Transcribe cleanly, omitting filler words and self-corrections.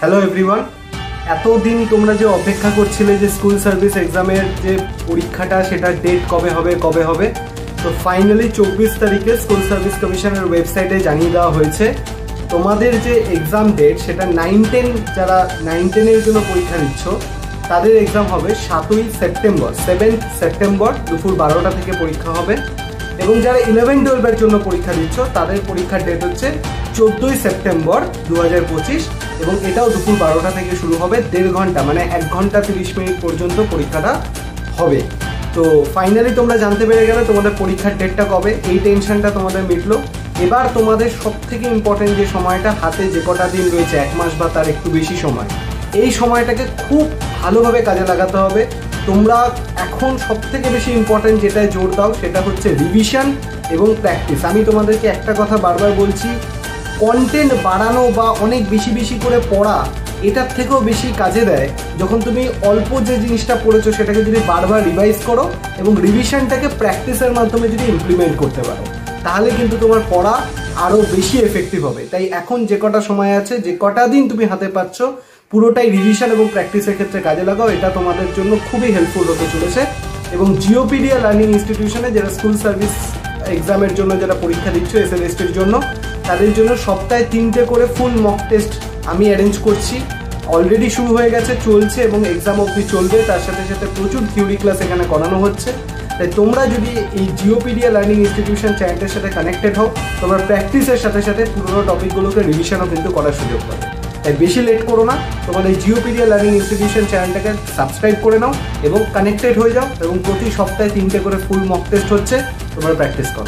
Hello everyone, এতদিন তোমরা যে অপেক্ষা করছিলে যে স্কুল সার্ভিস এক্সামের যে পরীক্ষাটা সেটা ডেট কবে হবে তো ফাইনালি 24 তারিখে স্কুল সার্ভিস কমিশনের ওয়েবসাইটে জানিয়ে দেওয়া হয়েছে তোমাদের যে এক্সাম ডেট সেটা 9-10 যারা 9-10 জন্য পরীক্ষা দিচ্ছ তাদের এক্সাম হবে 7 সেপ্টেম্বর দুপুর 12টা থেকে পরীক্ষা হবে এবং যারা 11-12 জন্য পরীক্ষা দিচ্ছ তাদের পরীক্ষার ডেট হচ্ছে 14 সেপ্টেম্বর 2025 এবং এটাও দুপুর 12টা থেকে শুরু হবে, 1.5 ঘন্টা মানে 1 ঘন্টা 30 মিনিট পর্যন্ত পরীক্ষাটা হবে। তো ফাইনালি তোমরা জানতে পেরে গেলে তোমাদের পরীক্ষার ডেটটা কবে, এই টেনশনটা তোমাদের মিটলো। এবার তোমাদের সব থেকে ইম্পর্টেন্ট যে সময়টা, হাতে যে কটা দিন রয়েছে 1 মাস বা তার একটু বেশি সময়, এই সময়টাকে খুব ভালোভাবে কাজে লাগাতে হবে। তোমরা এখন সব থেকে বেশি ইম্পর্টেন্ট যেটায় জোর দাও সেটা হচ্ছে রিভিশন এবং প্র্যাকটিস। আমি তোমাদেরকে একটা কথা বারবার বলছি, কন্টেন্ট বাড়ানো বা অনেক বেশি করে পড়া এটার থেকেও বেশি কাজে দেয় যখন তুমি অল্প যে জিনিসটা পড়েছো সেটাকে যদি বারবার রিভাইজ করো এবং রিভিশনটাকে প্র্যাকটিসের মাধ্যমে যদি ইমপ্লিমেন্ট করতে পারো তাহলে কিন্তু তোমার পড়া আরও বেশি এফেক্টিভ হবে। তাই এখন যে কটা সময় আছে, যে কটা দিন তুমি হাতে পাচ্ছ, পুরোটাই রিভিশন এবং প্র্যাকটিসের ক্ষেত্রে কাজে লাগাও। এটা তোমাদের জন্য খুবই হেল্পফুল হতে চলেছে। এবং জিওপিডিয়া লার্নিং ইনস্টিটিউশনে যারা স্কুল সার্ভিস এক্সামের জন্য যারা পরীক্ষা দিচ্ছ এসএলএসটির জন্য, তাদের জন্য সপ্তাহে 3টে করে ফুল মক টেস্ট আমি অ্যারেঞ্জ করছি। অলরেডি শুরু হয়ে গেছে, চলছে এবং এক্সাম অবধি চলবে। তার সাথে সাথে প্রচুর থিওরি ক্লাস এখানে করানো হচ্ছে। তাই তোমরা যদি এই জিওপিডিয়া লার্নিং ইনস্টিটিউশন চ্যানেলটার সাথে কানেক্টেড হও, তোমরা প্র্যাকটিসের সাথে সাথে পুরোনো টপিকগুলোকে রিভিশনও কিন্তু করার সুযোগ পাবে। তাই বেশি লেট করো না, তোমার এই জিওপিডিয়া লার্নিং ইনস্টিটিউশন চ্যানেলটাকে সাবস্ক্রাইব করে নাও এবং কানেক্টেড হয়ে যাও এবং প্রতি সপ্তাহে 3টে করে ফুল মক টেস্ট হচ্ছে, তোমরা প্র্যাকটিস করো।